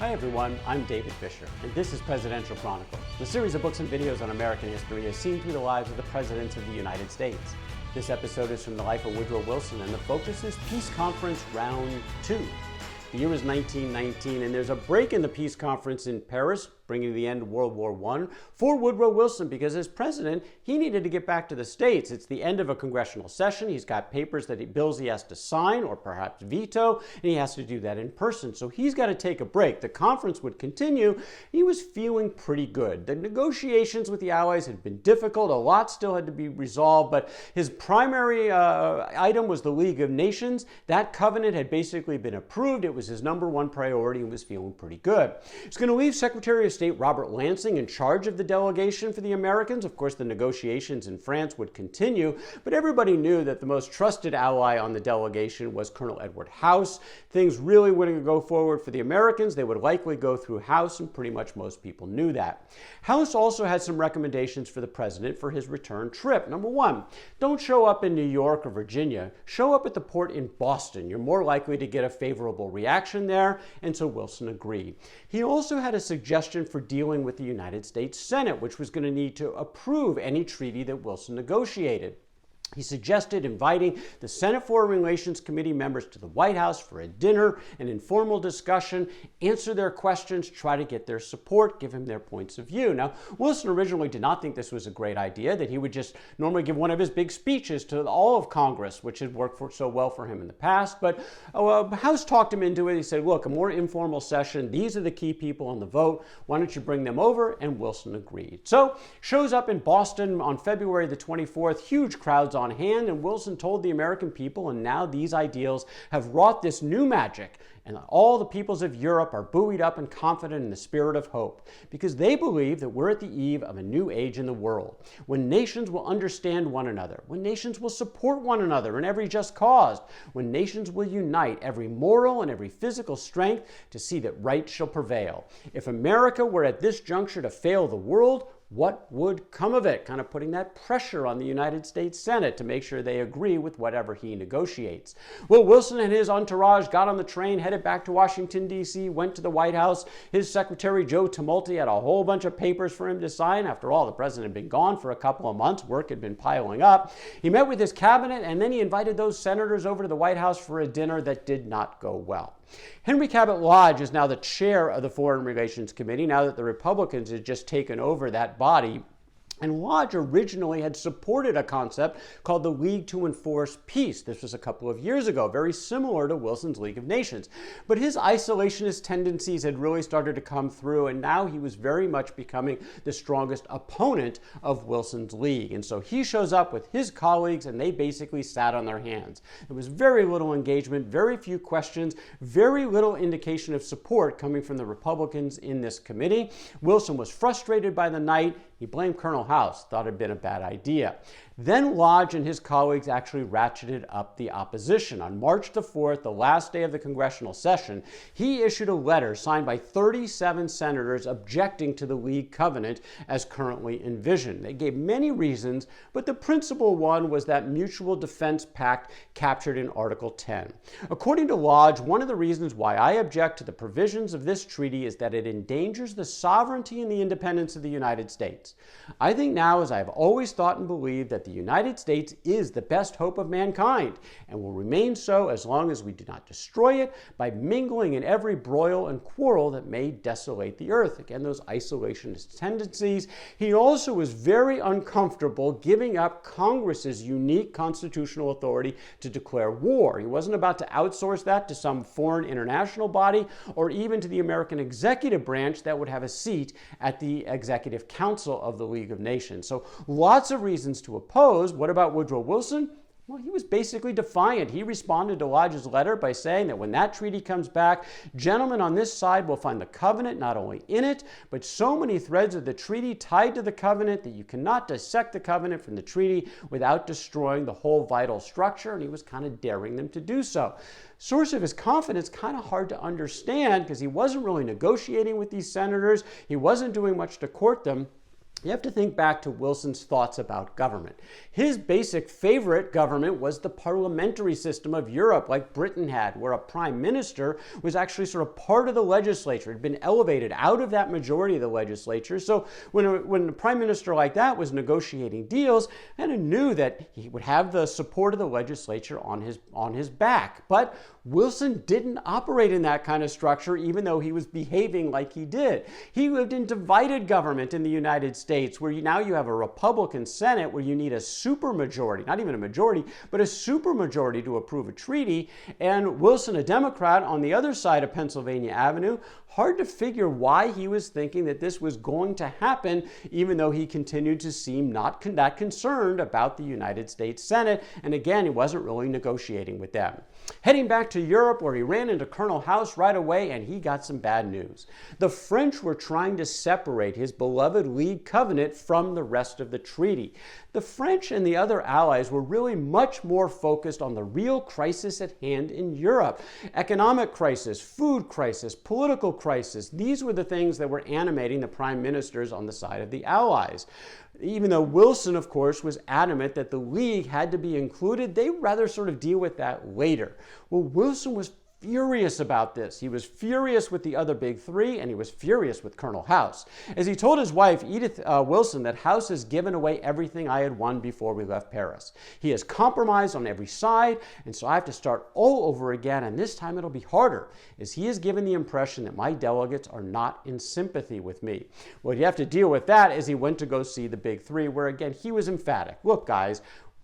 Hi everyone, I'm David Fisher, and this is Presidential Chronicles, the series of books and videos on American history as seen through the lives of the presidents of the United States. This episode is from the life of Woodrow Wilson, and the focus is Peace Conference Round 2. The year is 1919, and there's a break in the peace conference in Paris, bringing to the end of World War I, for Woodrow Wilson, because as president, he needed to get back to the States. It's the end of a congressional session. He's got papers bills he has to sign or perhaps veto, and he has to do that in person. So he's got to take a break. The conference would continue. He was feeling pretty good. The negotiations with the Allies had been difficult. A lot still had to be resolved, but his primary item was the League of Nations. That covenant had basically been approved. It was his number one priority and was feeling pretty good. He's going to leave Secretary of State Robert Lansing in charge of the delegation for the Americans. Of course, the negotiations in France would continue, but everybody knew that the most trusted ally on the delegation was Colonel Edward House. Things really wouldn't go forward for the Americans. They would likely go through House, and pretty much most people knew that. House also had some recommendations for the president for his return trip. Number one, don't show up in New York or Virginia. Show up at the port in Boston. You're more likely to get a favorable reaction there, and so Wilson agreed. He also had a suggestion for dealing with the United States Senate, which was going to need to approve any treaty that Wilson negotiated. He suggested inviting the Senate Foreign Relations Committee members to the White House for a dinner, an informal discussion, answer their questions, try to get their support, give him their points of view. Now, Wilson originally did not think this was a great idea, that he would just normally give one of his big speeches to all of Congress, which had worked so well for him in the past. But House talked him into it. He said, look, a more informal session. These are the key people on the vote. Why don't you bring them over? And Wilson agreed. So, shows up in Boston on February the 24th, huge crowds on hand, and Wilson told the American people, and now these ideals have wrought this new magic, and all the peoples of Europe are buoyed up and confident in the spirit of hope, because they believe that we're at the eve of a new age in the world, when nations will understand one another, when nations will support one another in every just cause, when nations will unite every moral and every physical strength to see that right shall prevail. If America were at this juncture to fail the world, what would come of it? Kind of putting that pressure on the United States Senate to make sure they agree with whatever he negotiates. Well, Wilson and his entourage got on the train, headed back to Washington, D.C., went to the White House. His secretary, Joe Tumulty, had a whole bunch of papers for him to sign. After all, the president had been gone for a couple of months. Work had been piling up. He met with his cabinet, and then he invited those senators over to the White House for a dinner that did not go well. Henry Cabot Lodge is now the chair of the Foreign Relations Committee, now that the Republicans had just taken over that body. And Lodge originally had supported a concept called the League to Enforce Peace. This was a couple of years ago, very similar to Wilson's League of Nations. But his isolationist tendencies had really started to come through, and now he was very much becoming the strongest opponent of Wilson's League. And so he shows up with his colleagues, and they basically sat on their hands. There was very little engagement, very few questions, very little indication of support coming from the Republicans in this committee. Wilson was frustrated by the night. He blamed Colonel House, thought it had been a bad idea. Then Lodge and his colleagues actually ratcheted up the opposition. On March the 4th, the last day of the congressional session, he issued a letter signed by 37 senators objecting to the League covenant as currently envisioned. They gave many reasons, but the principal one was that mutual defense pact captured in Article 10. According to Lodge, one of the reasons why I object to the provisions of this treaty is that it endangers the sovereignty and the independence of the United States. I think now, as I have always thought and believed, that the United States is the best hope of mankind and will remain so as long as we do not destroy it by mingling in every broil and quarrel that may desolate the earth. Again, those isolationist tendencies. He also was very uncomfortable giving up Congress's unique constitutional authority to declare war. He wasn't about to outsource that to some foreign international body or even to the American executive branch that would have a seat at the Executive Council of the League of Nations. So lots of reasons to oppose. What about Woodrow Wilson? Well, he was basically defiant. He responded to Lodge's letter by saying that when that treaty comes back, gentlemen on this side will find the covenant not only in it, but so many threads of the treaty tied to the covenant that you cannot dissect the covenant from the treaty without destroying the whole vital structure, and he was kind of daring them to do so. Source of his confidence kind of hard to understand because he wasn't really negotiating with these senators. He wasn't doing much to court them. You have to think back to Wilson's thoughts about government. His basic favorite government was the parliamentary system of Europe, like Britain had, where a prime minister was actually sort of part of the legislature, had been elevated out of that majority of the legislature. So when a prime minister like that was negotiating deals, kind of knew that he would have the support of the legislature on his back. But Wilson didn't operate in that kind of structure, even though he was behaving like he did. He lived in divided government in the United States, where now you have a Republican Senate where you need a supermajority, not even a majority, but a supermajority to approve a treaty. And Wilson, a Democrat on the other side of Pennsylvania Avenue, hard to figure why he was thinking that this was going to happen, even though he continued to seem not that concerned about the United States Senate. And again, he wasn't really negotiating with them. Heading back to Europe, where he ran into Colonel House right away, and he got some bad news. The French were trying to separate his beloved League covenant from the rest of the treaty. The French and the other allies were really much more focused on the real crisis at hand in Europe. Economic crisis, food crisis, political crisis. These were the things that were animating the prime ministers on the side of the allies. Even though Wilson, of course, was adamant that the League had to be included, they rather sort of deal with that later. Well, Wilson was furious about this. He was furious with the other big three, and he was furious with Colonel House. As he told his wife, Edith Wilson, that House has given away everything I had won before we left Paris. He has compromised on every side, and so I have to start all over again, and this time it'll be harder, as he has given the impression that my delegates are not in sympathy with me. Well, you have to deal with that as he went to go see the big three, where again, he was emphatic. Look, guys,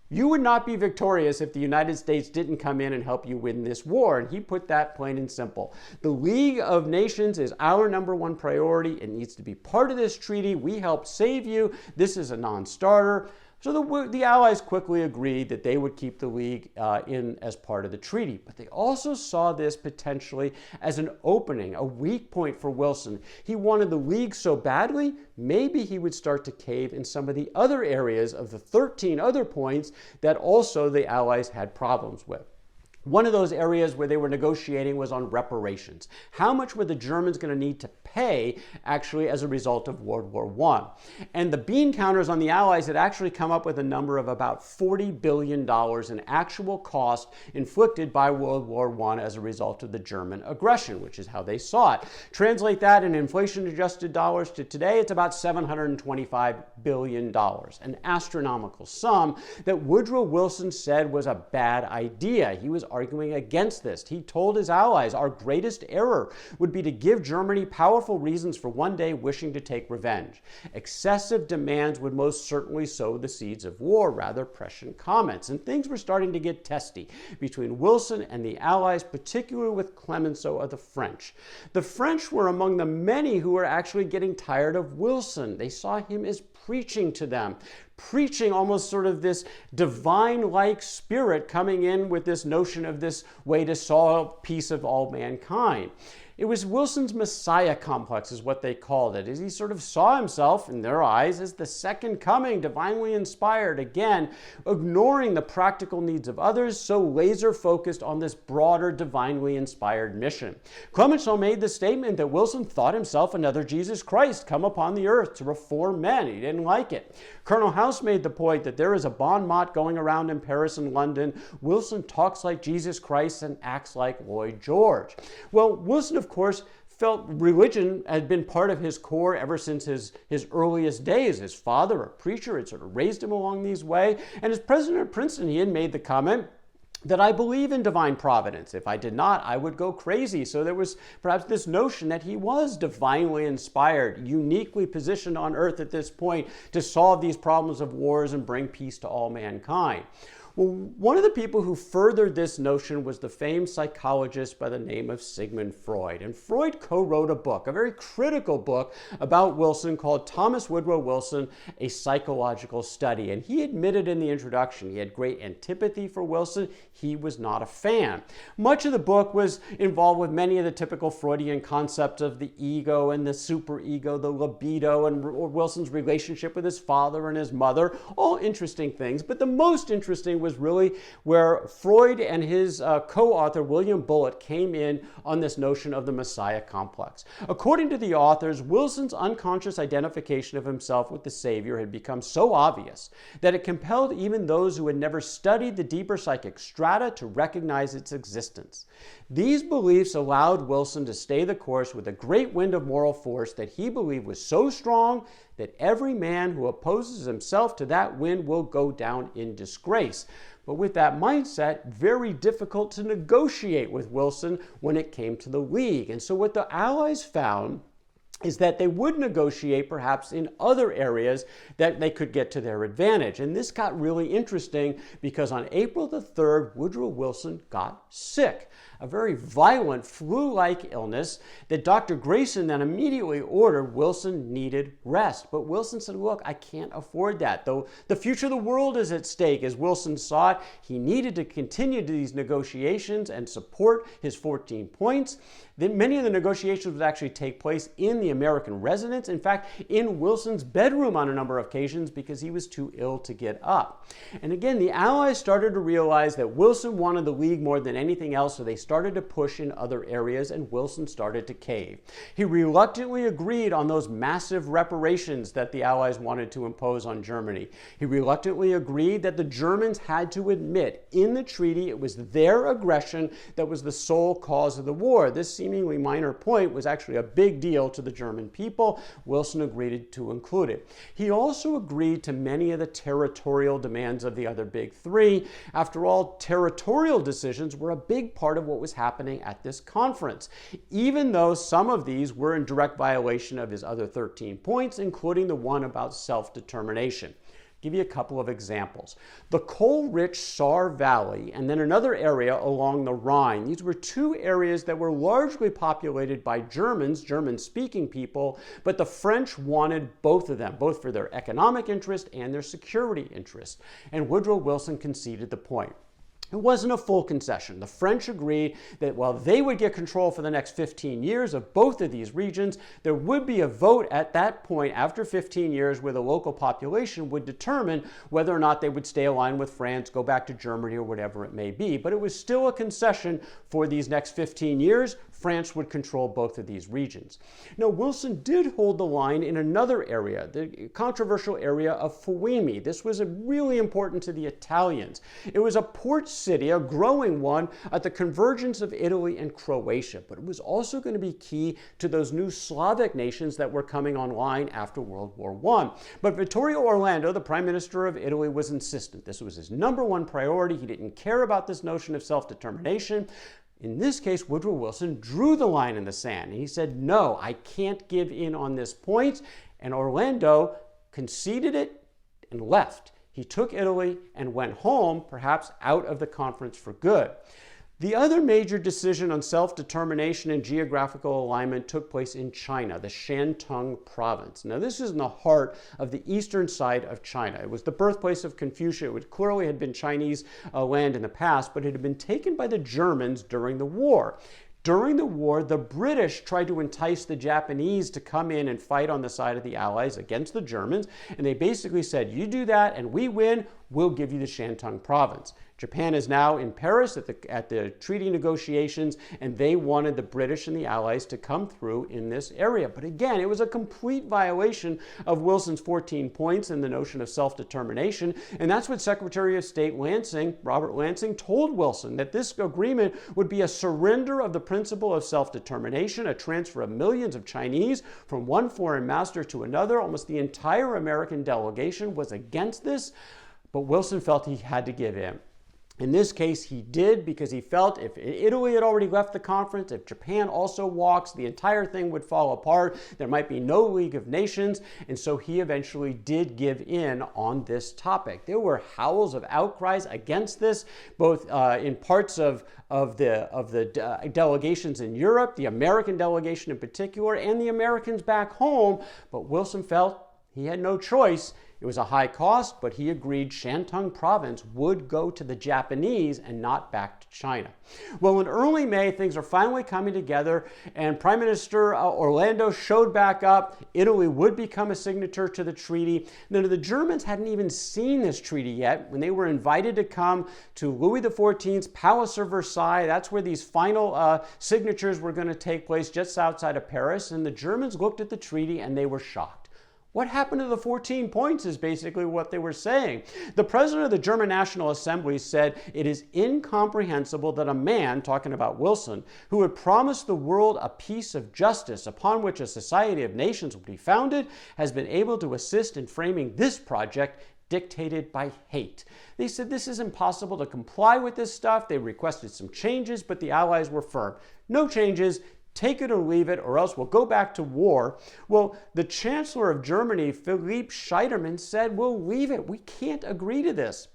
you would not be victorious if the United States didn't come in and help you win this war. And he put that plain and simple. The League of Nations is our #1 priority. It needs to be part of this treaty. We helped save you. This is a non-starter. So the Allies quickly agreed that they would keep the League in as part of the treaty. But they also saw this potentially as an opening, a weak point for Wilson. He wanted the League so badly, maybe he would start to cave in some of the other areas of the 13 other points that also the Allies had problems with. One of those areas where they were negotiating was on reparations. How much were the Germans going to need to pay actually as a result of World War I? And the bean counters on the Allies had actually come up with a number of about $40 billion in actual cost inflicted by World War I as a result of the German aggression, which is how they saw it. Translate that in inflation-adjusted dollars to today, it's about $725 billion, an astronomical sum that Woodrow Wilson said was a bad idea. He was arguing against this. He told his allies, our greatest error would be to give Germany powerful reasons for one day wishing to take revenge. Excessive demands would most certainly sow the seeds of war, rather prescient comments. And things were starting to get testy between Wilson and the allies, particularly with Clemenceau of the French. The French were among the many who were actually getting tired of Wilson. They saw him as preaching to them, preaching almost sort of this divine-like spirit coming in with this notion of this way to solve peace of all mankind. It was Wilson's Messiah complex is what they called it, as he sort of saw himself, in their eyes, as the second coming, divinely inspired, again, ignoring the practical needs of others, so laser-focused on this broader, divinely inspired mission. Clemenceau made the statement that Wilson thought himself another Jesus Christ come upon the earth to reform men. He didn't like it. Colonel House made the point that there is a bon mot going around in Paris and London. Wilson talks like Jesus Christ and acts like Lloyd George. Well, Wilson, of course, felt religion had been part of his core ever since his earliest days. His father, a preacher, had sort of raised him along these ways. And as president of Princeton, he had made the comment that I believe in divine providence. If I did not, I would go crazy. So there was perhaps this notion that he was divinely inspired, uniquely positioned on earth at this point to solve these problems of wars and bring peace to all mankind. Well, one of the people who furthered this notion was the famed psychologist by the name of Sigmund Freud. And Freud co-wrote a book, a very critical book about Wilson called Thomas Woodrow Wilson, A Psychological Study. And he admitted in the introduction he had great antipathy for Wilson. He was not a fan. Much of the book was involved with many of the typical Freudian concepts of the ego and the superego, the libido, and Wilson's relationship with his father and his mother. All interesting things. But the most interesting was really where Freud and his co-author William Bullitt came in on this notion of the Messiah complex. According to the authors, Wilson's unconscious identification of himself with the Savior had become so obvious that it compelled even those who had never studied the deeper psychic strata to recognize its existence. These beliefs allowed Wilson to stay the course with a great wind of moral force that he believed was so strong that every man who opposes himself to that wind will go down in disgrace. But with that mindset, very difficult to negotiate with Wilson when it came to the League. And so what the Allies found is that they would negotiate perhaps in other areas that they could get to their advantage. And this got really interesting because on April the 3rd, Woodrow Wilson got sick. A very violent flu-like illness that Dr. Grayson then immediately ordered Wilson needed rest. But Wilson said, look, I can't afford that. Though the future of the world is at stake, as Wilson saw it, he needed to continue these negotiations and support his 14 points. Then many of the negotiations would actually take place in the American residence. In fact, in Wilson's bedroom on a number of occasions because he was too ill to get up. And again, the Allies started to realize that Wilson wanted the League more than anything else, so they started to push in other areas, and Wilson started to cave. He reluctantly agreed on those massive reparations that the Allies wanted to impose on Germany. He reluctantly agreed that the Germans had to admit in the treaty it was their aggression that was the sole cause of the war. This seemingly minor point was actually a big deal to the German people. Wilson agreed to include it. He also agreed to many of the territorial demands of the other big three. After all, territorial decisions were a big part of what was happening at this conference, even though some of these were in direct violation of his other 13 points, including the one about self-determination. Give you a couple of examples. The coal-rich Saar Valley and then another area along the Rhine. These were two areas that were largely populated by Germans, German-speaking people, but the French wanted both of them, both for their economic interest and their security interest. And Woodrow Wilson conceded the point. It wasn't a full concession. The French agreed that while they would get control for the next 15 years of both of these regions, there would be a vote at that point after 15 years where the local population would determine whether or not they would stay aligned with France, go back to Germany, or whatever it may be. But it was still a concession for these next 15 years. France would control both of these regions. Now, Wilson did hold the line in another area, the controversial area of Fiume. This was really important to the Italians. It was a port city, a growing one, at the convergence of Italy and Croatia, but it was also going to be key to those new Slavic nations that were coming online after World War I. But Vittorio Orlando, the Prime Minister of Italy, was insistent. This was his number one priority. He didn't care about this notion of self-determination. In this case, Woodrow Wilson drew the line in the sand. And he said, no, I can't give in on this point. And Orlando conceded it and left. He took Italy and went home, perhaps out of the conference for good. The other major decision on self-determination and geographical alignment took place in China, the Shantung Province. Now, this is in the heart of the eastern side of China. It was the birthplace of Confucius. It clearly had been Chinese land in the past, but it had been taken by the Germans during the war. During the war, the British tried to entice the Japanese to come in and fight on the side of the Allies against the Germans, and they basically said, you do that and we win, we'll give you the Shantung Province. Japan is now in Paris at the treaty negotiations, and they wanted the British and the Allies to come through in this area. But again, it was a complete violation of Wilson's 14 points and the notion of self-determination, and that's what Secretary of State Lansing, Robert Lansing, told Wilson, that this agreement would be a surrender of the principle of self-determination, a transfer of millions of Chinese from one foreign master to another. Almost the entire American delegation was against this, but Wilson felt he had to give in. In this case, he did, because he felt if Italy had already left the conference, if Japan also walks, the entire thing would fall apart. There might be no League of Nations, and so he eventually did give in on this topic. There were howls of outcries against this, both in parts of the delegations in Europe, the American delegation in particular, and the Americans back home, but Wilson felt he had no choice. It was a high cost, but he agreed Shantung Province would go to the Japanese and not back to China. Well, in early May, things are finally coming together, and Prime Minister Orlando showed back up. Italy would become a signature to the treaty. Now, the Germans hadn't even seen this treaty yet when they were invited to come to Louis XIV's Palace of Versailles. That's where these final signatures were going to take place, just outside of Paris, and the Germans looked at the treaty and they were shocked. What happened to the 14 points is basically what they were saying. The president of the German National Assembly said it is incomprehensible that a man, talking about Wilson, who had promised the world a peace of justice upon which a society of nations would be founded, has been able to assist in framing this project dictated by hate. They said this is impossible to comply with this stuff. They requested some changes, but the Allies were firm. No changes. Take it or leave it, or else we'll go back to war. Well, the Chancellor of Germany, Philipp Scheidermann, said, we'll leave it. We can't agree to this.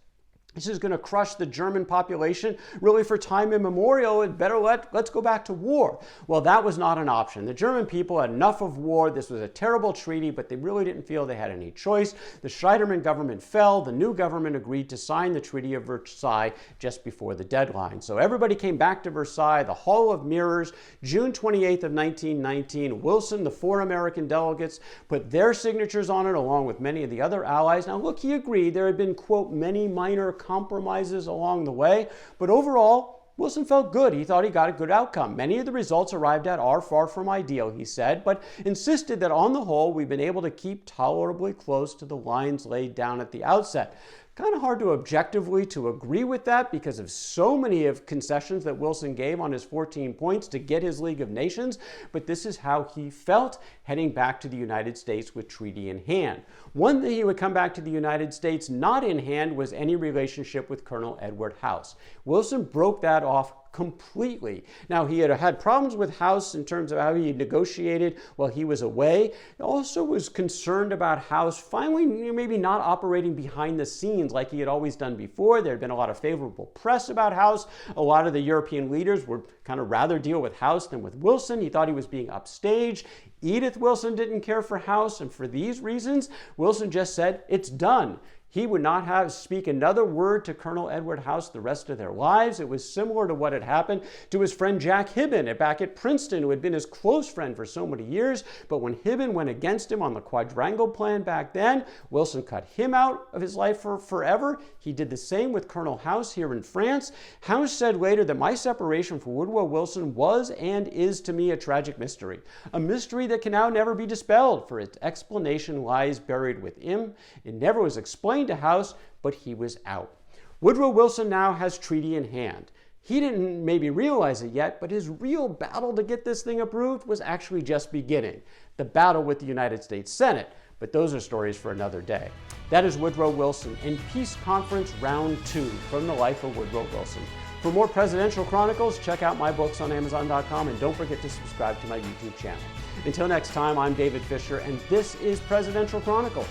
This is going to crush the German population really for time immemorial. It's better let's go back to war. Well, that was not an option. The German people had enough of war. This was a terrible treaty, but they really didn't feel they had any choice. The Scheidermann government fell. The new government agreed to sign the Treaty of Versailles just before the deadline. So everybody came back to Versailles, the Hall of Mirrors, June 28th of 1919. Wilson, the 4 American delegates, put their signatures on it along with many of the other allies. Now, look, he agreed. There had been, quote, many minor compromises along the way, but overall, Wilson felt good. He thought he got a good outcome. Many of the results arrived at are far from ideal, he said, but insisted that on the whole, we've been able to keep tolerably close to the lines laid down at the outset. Kind of hard to objectively to agree with that because of so many of concessions that Wilson gave on his 14 points to get his League of Nations, but this is how he felt heading back to the United States with treaty in hand. One thing he would come back to the United States not in hand was any relationship with Colonel Edward House. Wilson broke that off completely. Now, he had had problems with House in terms of how he negotiated while he was away. He also was concerned about House finally maybe not operating behind the scenes like he had always done before. There had been a lot of favorable press about House. A lot of the European leaders would kind of rather deal with House than with Wilson. He thought he was being upstaged. Edith Wilson didn't care for House, and for these reasons, Wilson just said, it's done. He would not speak another word to Colonel Edward House the rest of their lives. It was similar to what had happened to his friend Jack Hibben back at Princeton, who had been his close friend for so many years. But when Hibben went against him on the quadrangle plan back then, Wilson cut him out of his life for forever. He did the same with Colonel House here in France. House said later that my separation from Woodrow Wilson was and is to me a tragic mystery. A mystery that can now never be dispelled, for its explanation lies buried with him. It never was explained to House, but he was out. Woodrow Wilson now has treaty in hand. He didn't maybe realize it yet, but his real battle to get this thing approved was actually just beginning. The battle with the United States Senate. But those are stories for another day. That is Woodrow Wilson in Peace Conference Round 2 from the life of Woodrow Wilson. For more presidential chronicles, check out my books on Amazon.com and don't forget to subscribe to my YouTube channel. Until next time, I'm David Fisher, and this is Presidential Chronicles.